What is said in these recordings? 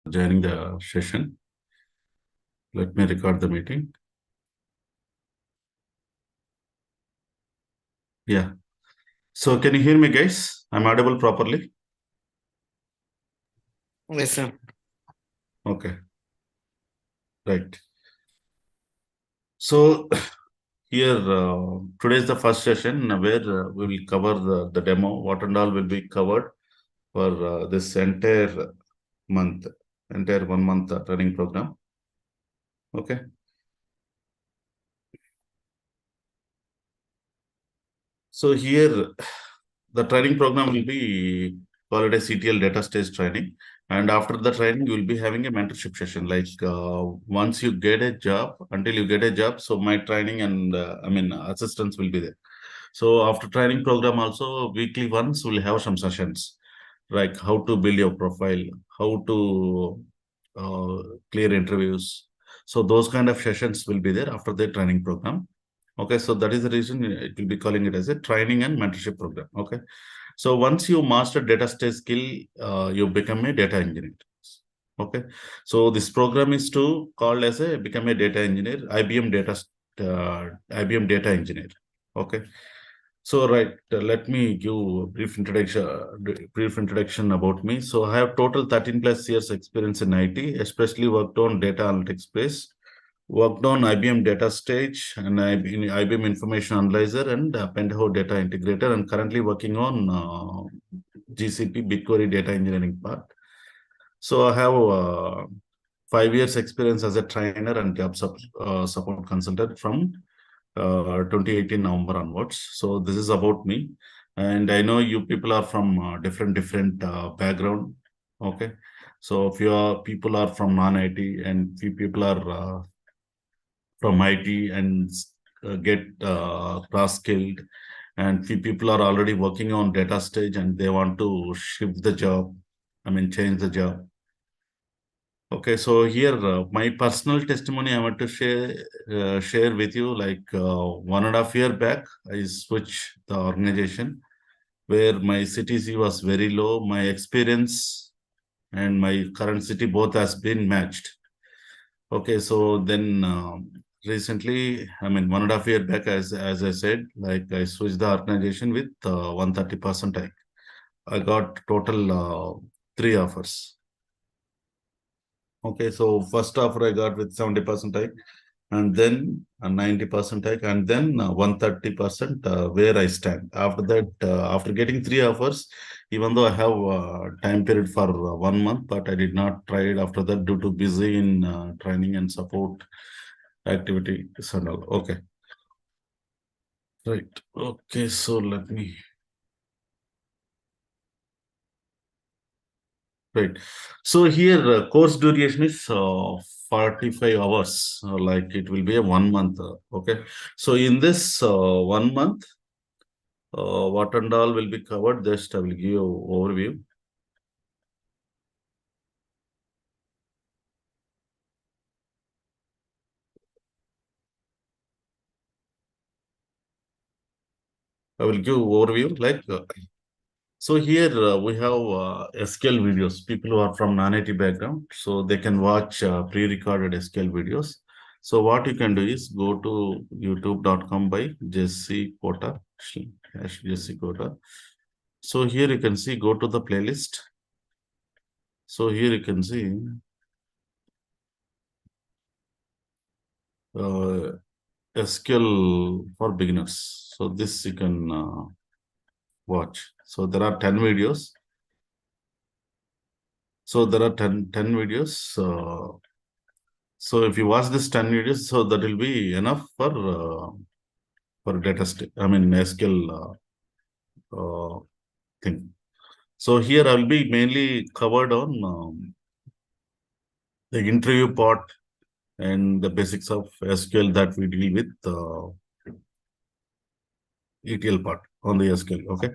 joining the session. Let me record the meeting. Yeah. So can you hear me, guys? I'm audible properly? Yes, sir. Okay. Right. So here, today is the first session where we will cover the demo. What and all will be covered for this entire month, entire 1 month training program. Okay. So here, the training program will be called a CTL data stage training. And after the training, you will be having a mentorship session. Like once you get a job, until you get a job, so my training and assistance will be there. So after training program also, weekly once we'll have some sessions, like how to build your profile, how to uh, clear interviews. So those kind of sessions will be there after the training program. Okay, so that is the reason it will be calling it as a training and mentorship program. Okay, so once you master data stage skill, you become a data engineer. Okay, so this program is to called as a become a data engineer, IBM data engineer. Okay, so right, let me give a brief introduction about me. So I have total 13 plus years experience in IT, especially worked on data analytics space, worked on IBM Data Stage and IBM Information Analyzer and Pentaho Data Integrator, and currently working on GCP BigQuery Data Engineering part. So I have 5 years experience as a trainer and job support consultant from 2018 November onwards. So this is about me, and I know you people are from different background. Okay, so if your people are from non-IT and few people are from IT and get cross-skilled, and few people are already working on data stage and they want to shift the job, change the job. Okay, so here my personal testimony I want to share with you. Like 1.5 year back, I switched the organization where my CTC was very low. My experience and my current city both has been matched. Okay, so then recently, 1.5 year back, as I said, like I switched the organization with 130% hike. I got total 3 offers. Okay, so first offer I got with 70% hike, and then a 90% hike, and then 130% where I stand. After that, after getting 3 offers, even though I have time period for 1 month, but I did not try it after that due to busy in training and support activities and all. Okay, right. Okay, so let me. Right. So here, course duration is 45 hours, like it will be a 1 month. Okay. So in this 1 month, what and all will be covered, just I will give you an overview. I will give overview like, so here we have SQL videos, people who are from non-IT background, so they can watch pre-recorded SQL videos. So what you can do is go to youtube.com by Jesse Kota, Jesse Kota. So here you can see, go to the playlist. So here you can see uh, SQL for beginners. So this you can watch. So there are 10 videos. So there are 10 videos. So if you watch this 10 videos, so that will be enough for SQL thing. So here I'll be mainly covered on the interview part and the basics of SQL that we deal with ETL part on the SQL. Okay.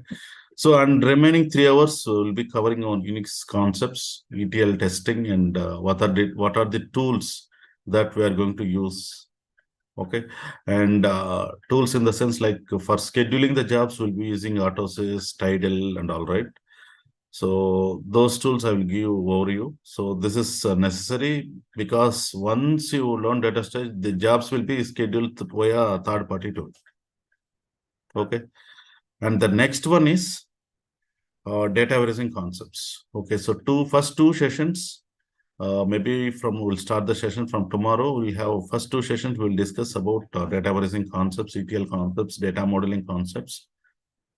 So and remaining 3 hours will be covering on Unix concepts, ETL testing, and what are the tools that we are going to use. Okay, and tools in the sense like for scheduling the jobs, we'll be using Autosys, Tidal, and all right. So those tools I will give overview. So this is necessary because once you learn DataStage, the jobs will be scheduled via third-party tool. Okay. And the next one is data warehousing concepts. Okay. So first two sessions, maybe we'll start the session from tomorrow. We'll have first two sessions. We'll discuss about data warehousing concepts, ETL concepts, data modeling concepts.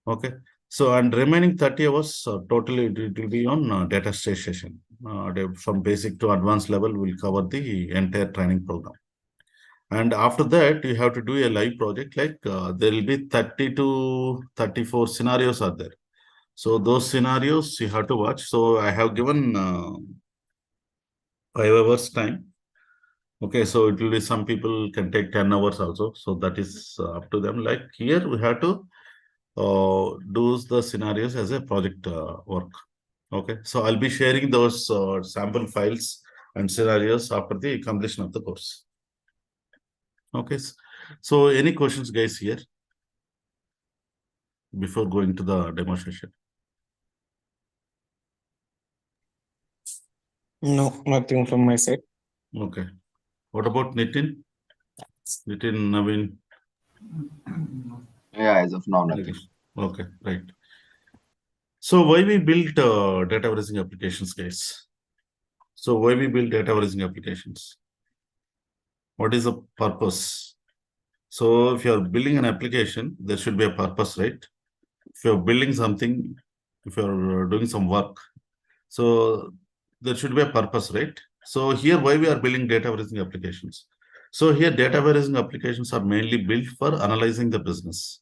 Okay. So, and remaining 30 hours, totally it will be on data stage session. From basic to advanced level, we'll cover the entire training program. And after that, you have to do a live project, like there will be 30 to 34 scenarios are there. So those scenarios you have to watch. So I have given 5 hours time. Okay, so it will be, some people can take 10 hours also. So that is up to them. Like here, we have to do the scenarios as a project work. Okay, so I'll be sharing those sample files and scenarios after the completion of the course. Okay, so any questions, guys, here before going to the demonstration? No, nothing from my side. Okay, what about Nitin? Nitin, Naveen? Yeah, as of now, nothing. Okay, right. So why we built data warehousing applications, guys? So why we build data warehousing applications? What is the purpose? So if you're building an application, there should be a purpose, right? If you're building something, if you're doing some work, so there should be a purpose, right? So here, why we are building data warehousing applications? So here, data warehousing applications are mainly built for analyzing the business.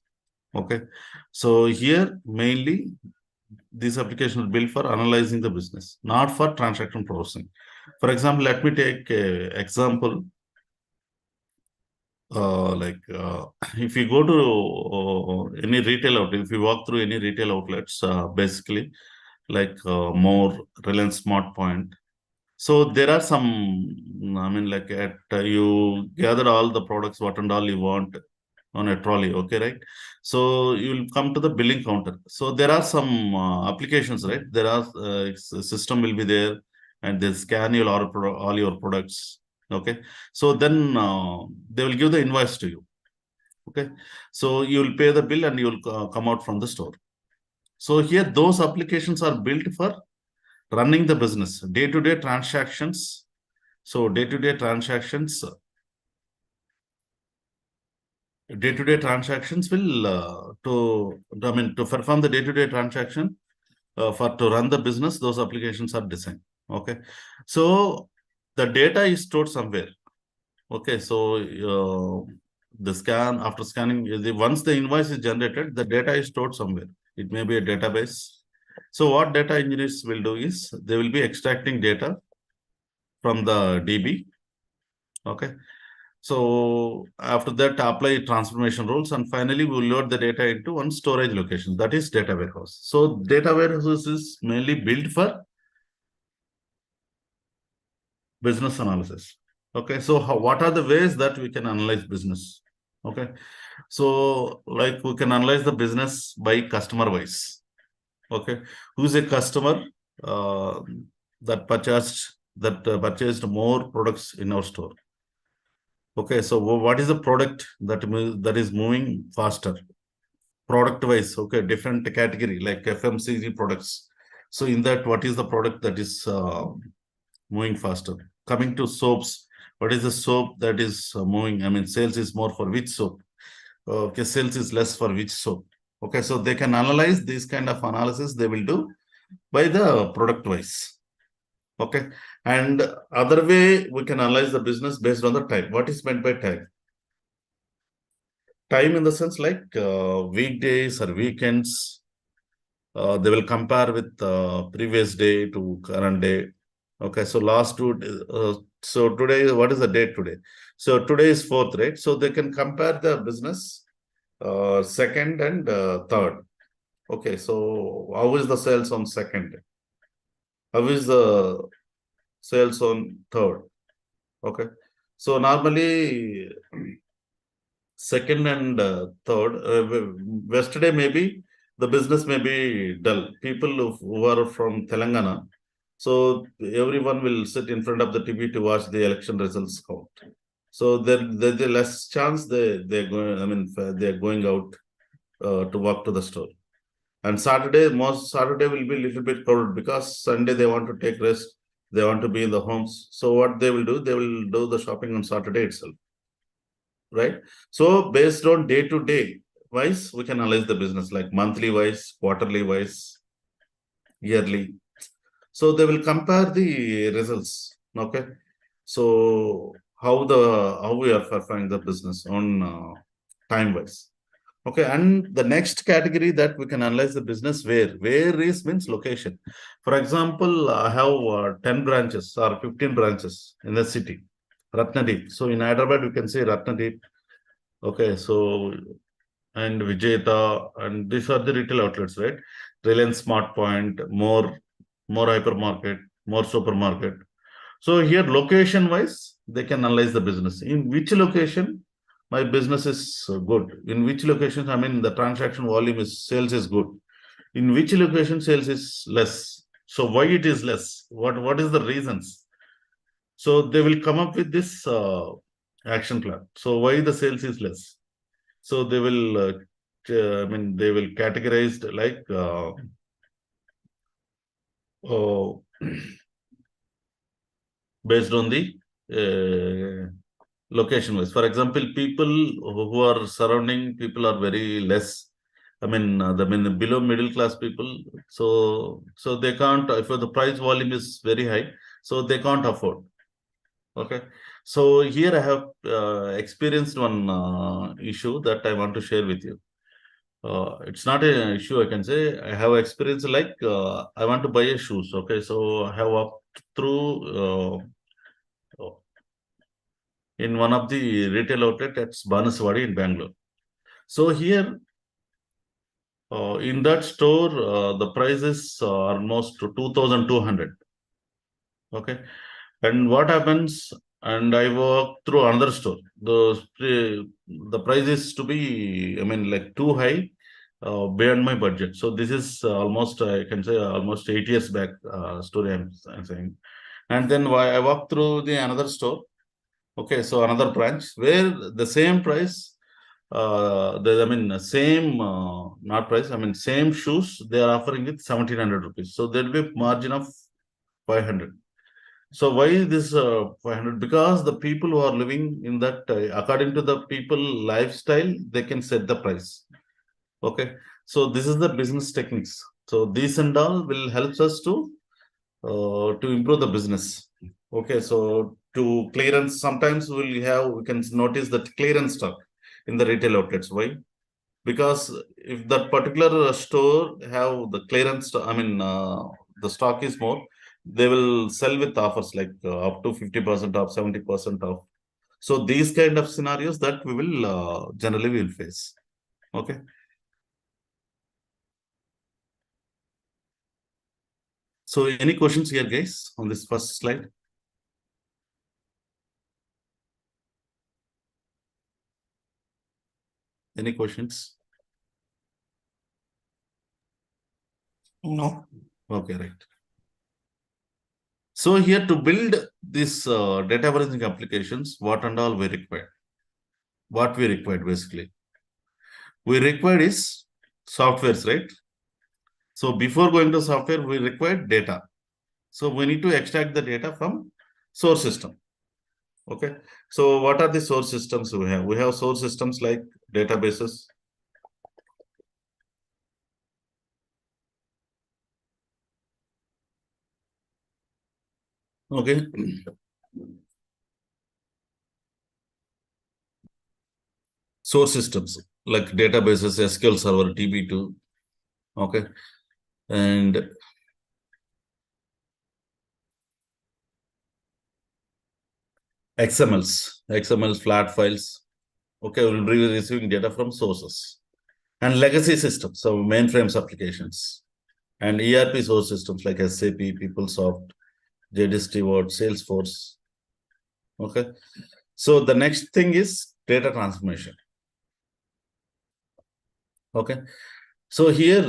Okay. So here, mainly, these applications are built for analyzing the business, not for transaction processing. For example, let me take an example. If you go to any retail outlet, if you walk through any retail outlets, basically like more Reliance Smart Point. So there are some, I mean, like at you gather all the products, what and all you want on a trolley, okay, right? So you'll come to the billing counter. So there are some applications, right? There are system will be there, and they scan your all your products. Okay, so then they will give the invoice to you. Okay, so you will pay the bill and you will come out from the store. So here those applications are built for running the business, day-to-day transactions. So day-to-day transactions will to perform the day-to-day transaction, for to run the business, those applications are designed. Okay, so the data is stored somewhere. Okay, so after scanning, once the invoice is generated, the data is stored somewhere. It may be a database. So what data engineers will do is they will be extracting data from the DB. Okay, so after that, apply transformation rules, and finally we will load the data into one storage location, that is data warehouse. So data warehouse is mainly built for business analysis. Okay, so what are the ways that we can analyze business? Okay, so like we can analyze the business by customer wise. Okay, who's a customer uh, that purchased more products in our store? Okay, so what is the product that is moving faster? Product wise, okay, different category like FMCG products. So in that, what is the product that is moving faster? Coming to soaps, what is the soap that is moving? I mean, sales is more for which soap? Okay, sales is less for which soap? Okay, so they can analyze this kind of analysis. They will do by the product wise. Okay, and other way we can analyze the business based on the time. What is meant by time? Time in the sense like weekdays or weekends. They will compare with previous day to current day. Okay, so so today, what is the date today? So today is 4th, right? So they can compare the business 2nd and 3rd. Okay, so how is the sales on 2nd? How is the sales on 3rd? Okay, so normally 2nd and 3rd, yesterday maybe the business may be dull. People who are from Telangana, so everyone will sit in front of the TV to watch the election results count. So there's a less chance they're going. I mean, they're going out to walk to the store. And most Saturday will be a little bit crowded because Sunday they want to take rest. They want to be in the homes. So what they will do, they will do the shopping on Saturday itself, right? So based on day to day wise, we can analyze the business like monthly wise, quarterly wise, yearly. So they will compare the results. Okay. So how we are performing the business on time wise. Okay, and the next category that we can analyze the business where is means location. For example, I have 10 branches or 15 branches in the city, Ratnadeep. So in Hyderabad, you can say Ratnadeep. Okay, so and Vijayata, and these are the retail outlets, right? Reliance Smart Point, more hypermarket, more supermarket. So here, location-wise, they can analyze the business. In which location my business is good? In which location, I mean, the transaction volume is sales is good. In which location sales is less? So why it is less? What is the reasons? So they will come up with this action plan. So why the sales is less? So they will, I mean, they will categorize like oh, based on the location wise. For example, people who are surrounding people are very less. I mean, below middle class people. So they can't. If the price volume is very high, so they can't afford. Okay. So here I have experienced one issue that I want to share with you. It's not an issue, I can say. I have experience like I want to buy a shoes. Okay, so I have walked through in one of the retail outlet at Banaswadi in Bangalore. So here in that store, the price is almost 2,200. Okay, and what happens? And I walk through another store. The price is to be, I mean, like too high, beyond my budget. So this is almost, I can say, almost 8 years back story. I'm saying, and then I walk through the another store. Okay, so another branch where the same price, same not price. I mean, same shoes they are offering it 1,700 rupees. So there will be margin of 500. So why this 500? Because the people who are living in that, according to the people lifestyle, they can set the price. Okay, so this is the business techniques. So these and all will help us to improve the business. Okay, so to clearance, sometimes we can notice that clearance stock in the retail outlets. Why? Because if that particular store have the clearance, the stock is more, they will sell with offers like up to 50% off, 70% off. So these kind of scenarios that we will generally will face. Okay. So any questions here, guys, on this first slide? Any questions? No. Okay, right. So here to build this data warehousing applications, what and all we require? What we required basically? We required is softwares, right? So before going to software, we require data. So we need to extract the data from source system. Okay. So what are the source systems we have? We have source systems like databases. Okay. Source systems like databases, SQL Server, DB2. Okay. And XML flat files. Okay, we'll be receiving data from sources. And legacy systems, so mainframes applications. And ERP source systems like SAP, PeopleSoft, JD Stewart, Salesforce. Okay. So the next thing is data transformation. Okay. So here,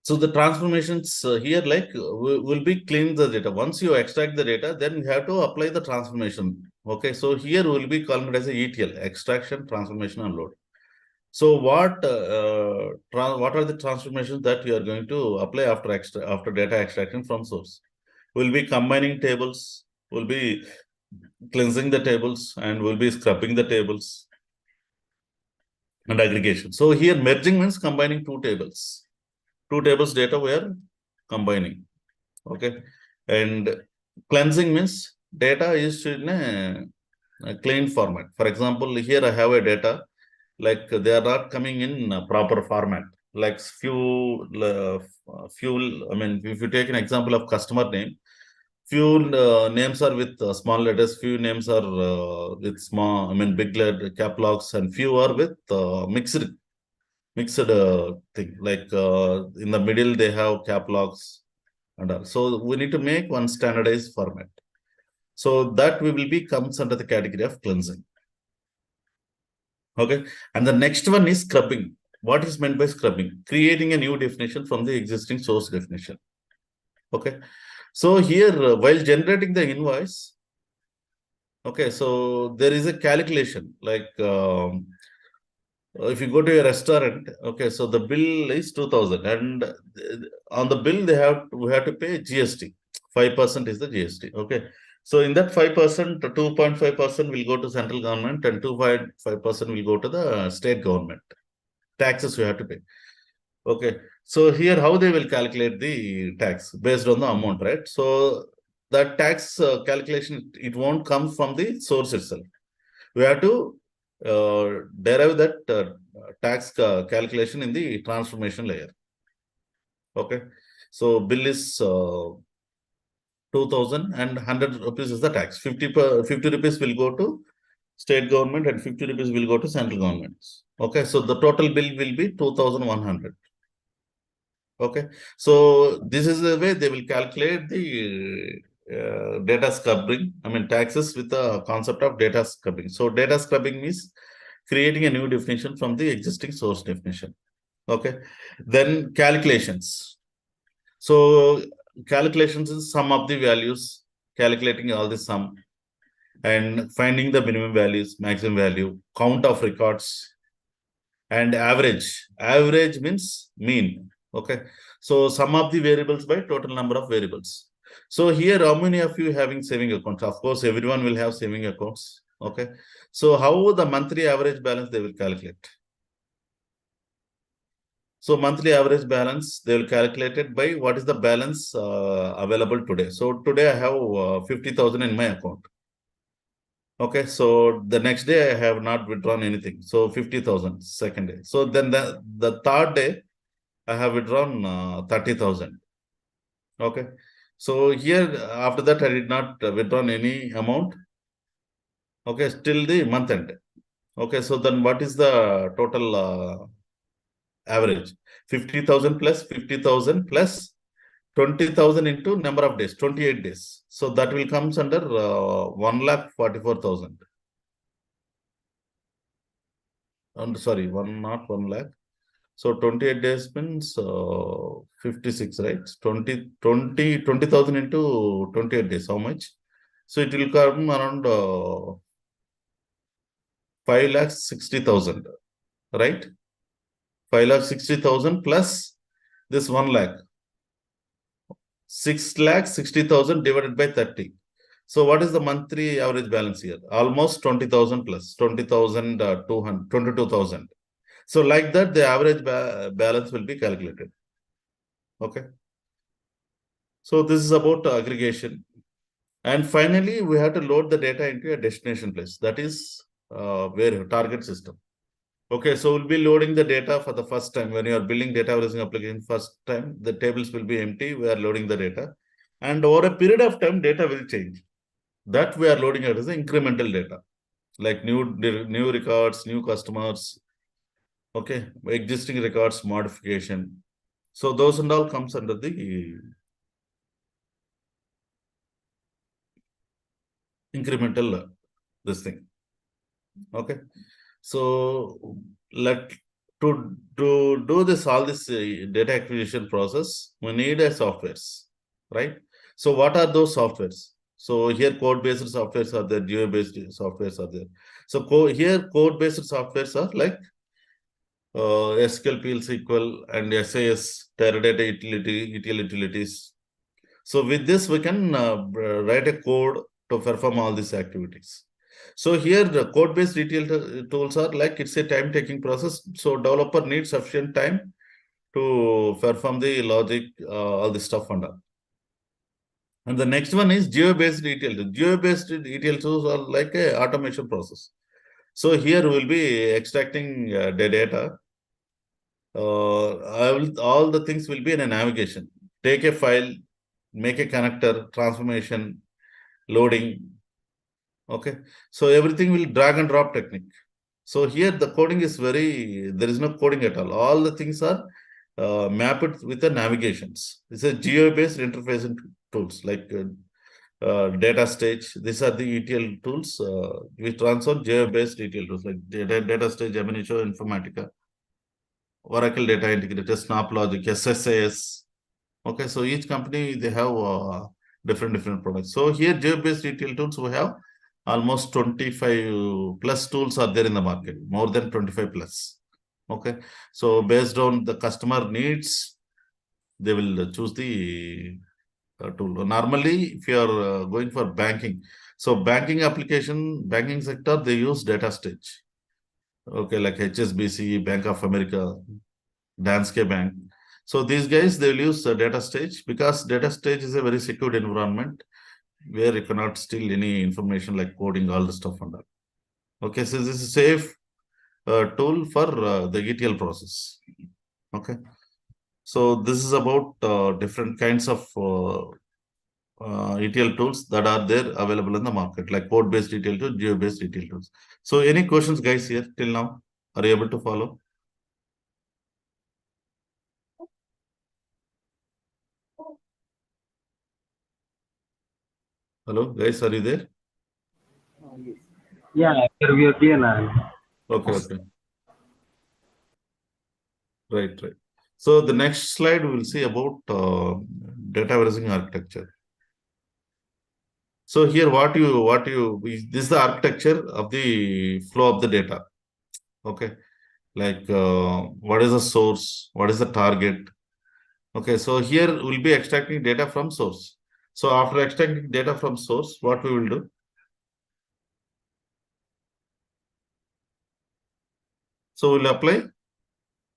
so the transformations here, like will be clean the data. Once you extract the data, then you have to apply the transformation. Okay, so here will be called as a ETL, extraction, transformation, and load. So what are the transformations that you are going to apply after data extraction from source? We'll be combining tables, we'll be cleansing the tables, and we'll be scrubbing the tables and aggregation. So here merging means combining two tables. Two tables data we are combining. Okay. And cleansing means data is in a clean format. For example, here I have a data, like they are not coming in a proper format. Like few, I mean, if you take an example of customer name, few names are with small letters, few names are with small, I mean, big letter cap locks, and few are with mixed thing. Like in the middle, they have cap locks and all. So we need to make one standardized format. So that we will be comes under the category of cleansing. Okay. And the next one is scrubbing. What is meant by scrubbing? Creating a new definition from the existing source definition. Okay. So here, while generating the invoice, okay, so there is a calculation like if you go to a restaurant, okay, so the bill is 2000, and on the bill we have to pay GST. 5% is the GST. Okay. So in that 5%, 2.5% will go to central government and 2.5% will go to the state government. Taxes you have to pay. Okay. So here how they will calculate the tax based on the amount, right? So that tax calculation, it won't come from the source itself. We have to derive that tax calculation in the transformation layer. Okay. So bill is 2000 and 100 rupees is the tax. 50 rupees will go to state government and 50 rupees will go to central government. Okay. So the total bill will be 2100. Okay. So this is the way they will calculate the data scrubbing, I mean taxes with the concept of data scrubbing. So data scrubbing means creating a new definition from the existing source definition. Okay. Then calculations. So calculations is sum of the values, calculating all the sum and finding the minimum values, maximum value, count of records, and average. Average means mean. Okay. So sum of the variables by total number of variables. So here, how many of you having saving accounts? Of course, everyone will have saving accounts. Okay. So how the monthly average balance they will calculate? So monthly average balance, they will calculate it by what is the balance available today. So today I have 50,000 in my account. Okay, so the next day I have not withdrawn anything. So 50,000 second day. So then the third day I have withdrawn 30,000. Okay. So here after that I did not withdrawn any amount. Okay, still the month end. Okay, so then what is the total average? 50,000 plus 50,000 plus 20,000 into number of days, 28 days. So that will comes under 1,44,000. And sorry, not 1 lakh. So 28 days means 56, right? 20,000 into 28 days. How much? So it will come around 5,60,000, right? 5,60,000 plus this 1 lakh. 6,60,000 divided by 30. So what is the monthly average balance here? Almost 20,000 plus 20,200, 22,000. So like that, the average balance will be calculated. Okay. So this is about aggregation. And finally, we have to load the data into a destination place. That is where target system. Okay, so we'll be loading the data for the first time. When you are building data warehousing application first time, the tables will be empty. We are loading the data. And over a period of time, data will change. That we are loading it as incremental data, like new records, new customers, okay, existing records, modification. So those and all comes under the incremental this thing. Okay. So to do this all this data acquisition process, we need a softwares, right? So what are those softwares? So here code-based softwares are there, geo-based softwares are there. So here code-based softwares are like SQL, PL SQL, and SAS, Teradata ETL utilities. So with this, we can write a code to perform all these activities. So here the code-based ETL tools are like it's a time-taking process. So developer needs sufficient time to perform the logic, all this stuff and all. And the next one is geo-based ETL tool. Geo-based ETL tools are like a automation process. So here we'll be extracting the data. All the things will be in a navigation. Take a file, make a connector, transformation, loading. Okay. So everything will drag and drop technique. So here the coding is there is no coding at all. All the things are mapped with the navigations. It's a geo-based interface tools like DataStage. These are the ETL tools which runs on geo-based ETL tools like DataStage, Gemini, Informatica, Oracle Data Integrator, SnapLogic, SSAS. Okay, so each company they have different products. So here geo-based ETL tools we have almost 25 plus tools are there in the market, more than 25 plus. Okay, so based on the customer needs, they will choose the tool. Normally, if you are going for banking, so banking sector, they use DataStage. Okay, like HSBC, Bank of America, Danske Bank. So these guys, they will use DataStage because DataStage is a very secured environment where you cannot steal any information like coding, all the stuff and that. Okay, so this is a safe tool for the ETL process. Okay, so this is about different kinds of ETL tools that are there available in the market, like code-based ETL tools, geo-based ETL tools. So any questions, guys, here till now? Are you able to follow? Hello, guys, are you there? Yeah, sir, we are clear now. Okay. Right. So the next slide we'll see about data warehousing architecture. So here this is the architecture of the flow of the data. Okay. Like what is the source? What is the target? Okay. So here we'll be extracting data from source. So after extracting data from source, what we will do? So we'll apply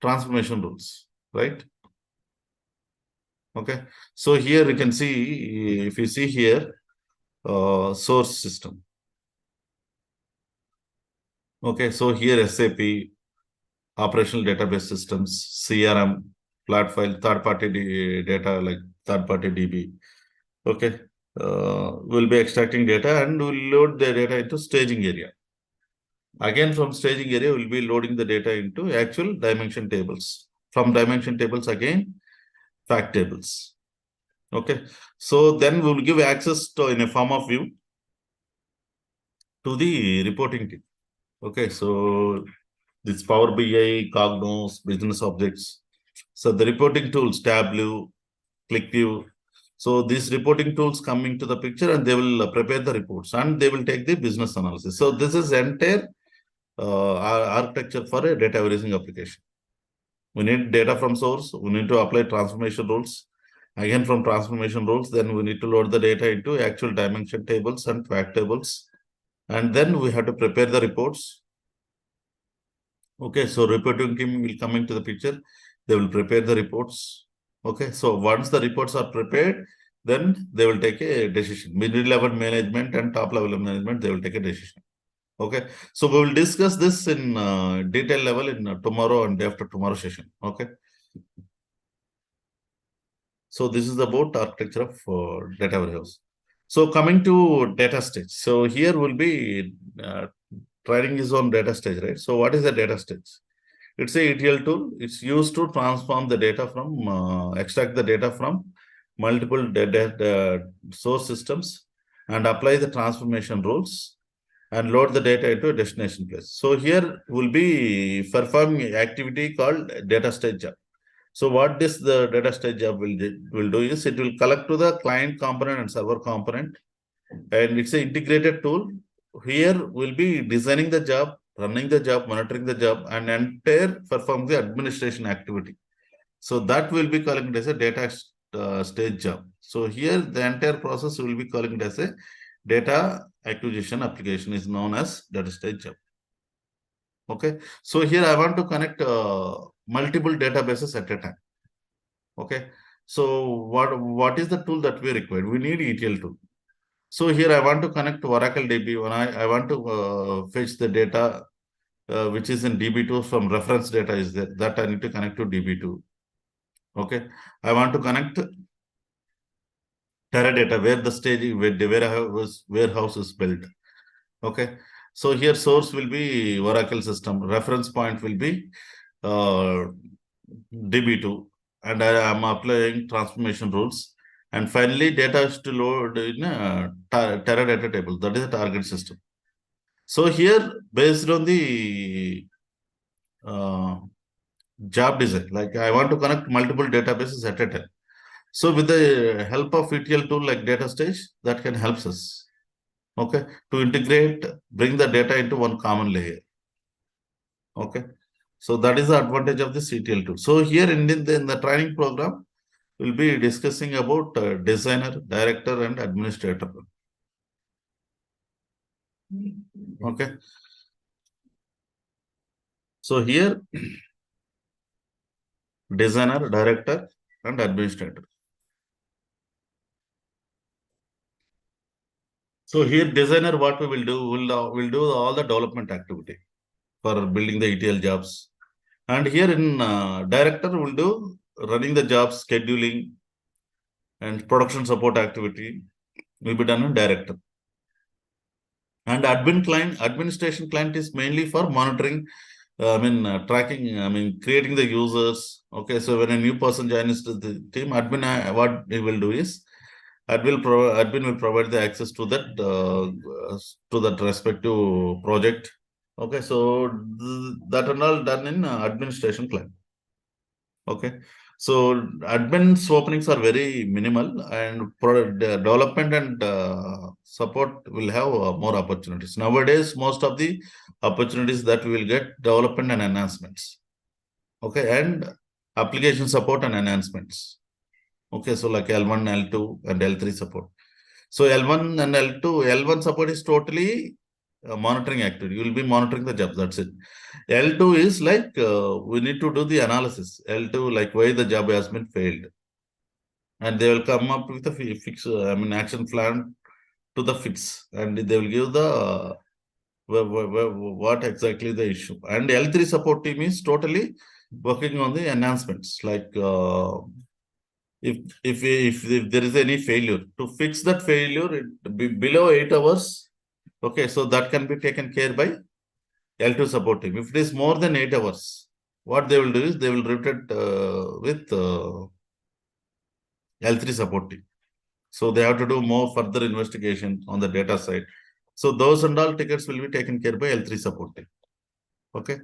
transformation rules, right? Okay. So here you can see, if you see here, source system. Okay, so here SAP, operational database systems, CRM, flat file, third-party data like third-party DB. Okay, we'll be extracting data and we'll load the data into staging area. Again, from staging area, we'll be loading the data into actual dimension tables. From dimension tables, again, fact tables. Okay, so then we'll give access to in a form of view to the reporting team. Okay, so this Power BI, Cognos, business objects. So the reporting tools, Tableau, ClickView. So these reporting tools come into the picture and they will prepare the reports and they will take the business analysis. So this is entire architecture for a data warehousing application. We need data from source. We need to apply transformation rules. Again, from transformation rules, then we need to load the data into actual dimension tables and fact tables. And then we have to prepare the reports. Okay, so reporting team will come into the picture. They will prepare the reports. Okay, so once the reports are prepared, then they will take a decision. Mid-level management and top-level management, they will take a decision. Okay, so we will discuss this in detail level in tomorrow and day after tomorrow session. Okay. So this is about architecture of data warehouse. So coming to DataStage. So here will be training is on DataStage, right? So what is the DataStage? It's a ETL tool. It's used to transform the data from, extract the data from multiple data source systems and apply the transformation rules. and load the data into a destination place. So here will be performing activity called DataStage job. So what this the DataStage job will do is it will collect to the client component and server component, and it's an integrated tool. Here we'll be designing the job, running the job, monitoring the job, and entire perform the administration activity. So that will be calling it as a data stage job. So here the entire process will be calling it as a data acquisition application is known as data stage job. Okay. So here I want to connect multiple databases at a time. Okay. So what is the tool that we require? We need ETL tool. So here I want to connect Oracle DB. When I want to fetch the data which is in DB2 from reference data is there, that I need to connect to DB2. Okay. I want to connect Teradata where the stage where the warehouse is built. Okay. So here source will be Oracle system. Reference point will be DB2. And I am applying transformation rules. And finally, data is to load in a Teradata table. That is a target system. So here, based on the job design, like I want to connect multiple databases at a time. So with the help of ETL tool like DataStage, that can help us, okay, to integrate, bring the data into one common layer. Okay. So that is the advantage of this ETL tool. So here in the training program, we'll be discussing about designer, director, and administrator. Okay. So here, designer, director, and administrator. So here, designer, what we will do, we'll do all the development activity for building the ETL jobs. And here in director, we'll do running the jobs, scheduling, and production support activity will be done in director. And administration client is mainly for monitoring, tracking, creating the users. Okay, so when a new person joins the team, admin, what he will do is, admin will provide the access to that respective project. Okay, so that and all done in administration client. Okay, so admin's openings are very minimal, and development and support will have more opportunities. Nowadays, most of the opportunities that we will get development and enhancements. Okay, and application support and enhancements. Okay, so like L1, L2, and L3 support. So L1 and L1 support is totally monitoring activity. You will be monitoring the job. That's it. L2 is like we need to do the analysis. L2 like why the job has been failed, and they will come up with a fix. Action plan to the fix, and they will give the what exactly the issue. And L3 support team is totally working on the enhancements. Like if there is any failure, to fix that failure, it be below 8 hours. Okay, so that can be taken care by L2 support team. If it is more than 8 hours, what they will do is they will route it with L3 support team. So they have to do more further investigation on the data side. So those and all tickets will be taken care by L3 support team. Okay.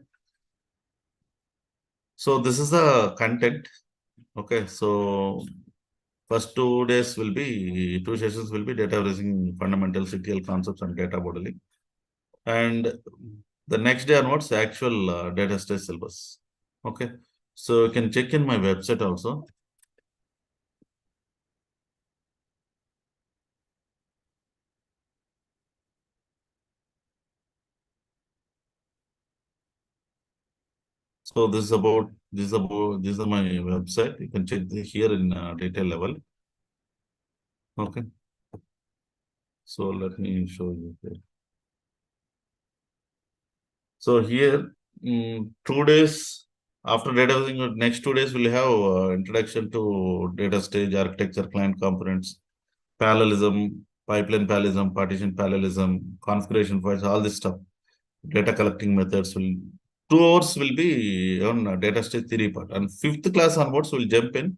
So this is the content. Okay. So first 2 days will be, 2 sessions will be data raising fundamentals, ETL concepts, and data modeling. And the next day onwards, actual data stage syllabus. Okay. So you can check in my website also. So this is my website. You can check here in detail level. Okay. So let me show you here. So here, 2 days after data, next 2 days we'll have introduction to data stage, architecture, client components, parallelism, pipeline parallelism, partition parallelism, configuration files, all this stuff. Data collecting methods will 2 hours will be on data stage theory part, and 5th class onwards will jump in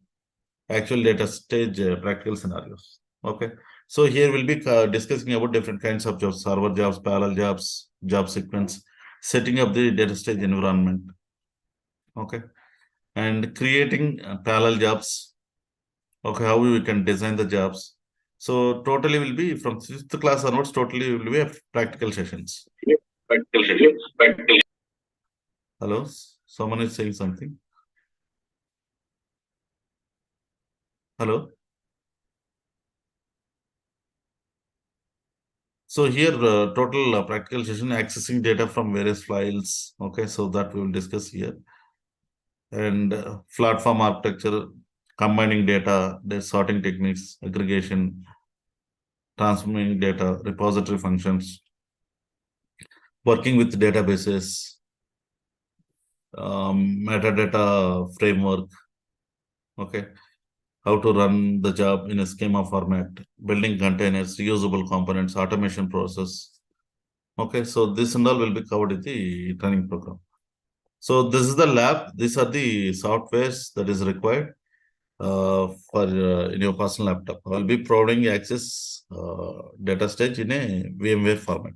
actual data stage practical scenarios. Okay. So here we'll be discussing about different kinds of jobs, server jobs, parallel jobs, job sequence, setting up the data stage environment. Okay. And creating parallel jobs. Okay. How we can design the jobs. So totally will be from 5th class onwards, totally will be a practical sessions. Hello. Someone is saying something. Hello. So here, total practical session accessing data from various files. Okay, so that we will discuss here. And platform architecture, combining data, the sorting techniques, aggregation, transforming data, repository functions, working with databases, metadata framework. Okay, how to run the job in a schema format, building containers, reusable components, automation process. Okay, so this and all will be covered in the training program. So this is the lab. These are the softwares that is required for in your personal laptop. I'll be providing access data stage in a VMware format.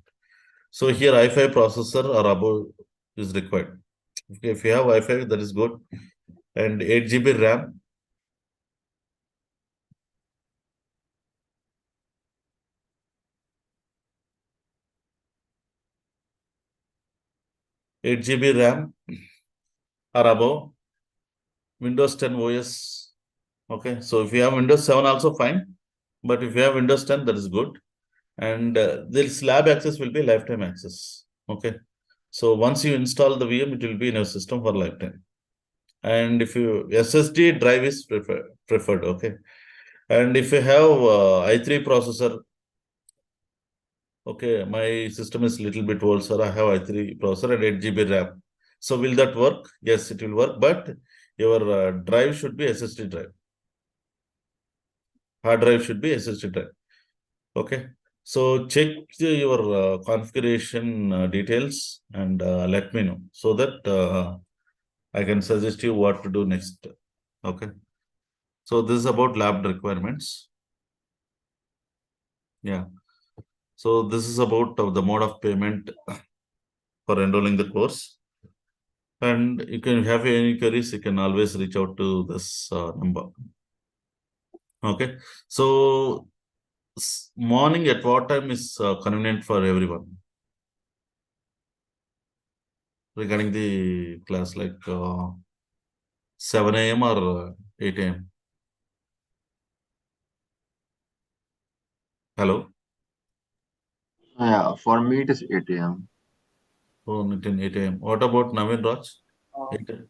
So here i5 processor or above is required. Okay, if you have i5, that is good. And 8 GB RAM. Eight GB RAM or above. Windows 10 OS. Okay, so if you have Windows 7 also fine. But if you have Windows 10, that is good. And this lab access will be lifetime access. Okay. So once you install the VM, it will be in your system for lifetime. And if you SSD drive is preferred. Okay. And if you have i3 processor, okay, my system is little bit old, sir. I have i3 processor and 8 GB RAM. So will that work? Yes, it will work. But your drive should be SSD drive. Hard drive should be SSD drive. Okay. So check your configuration details and let me know so that I can suggest you what to do next. Okay. So this is about lab requirements. Yeah. So this is about the mode of payment for enrolling the course. And you can have any queries, you can always reach out to this number. Okay. So morning at what time is convenient for everyone? Regarding the class, like 7 a.m. or 8 a.m. Hello. Yeah, for me it is 8 a.m. Oh, Nitin, 8 a.m. What about Navin Raj? 8 a.m.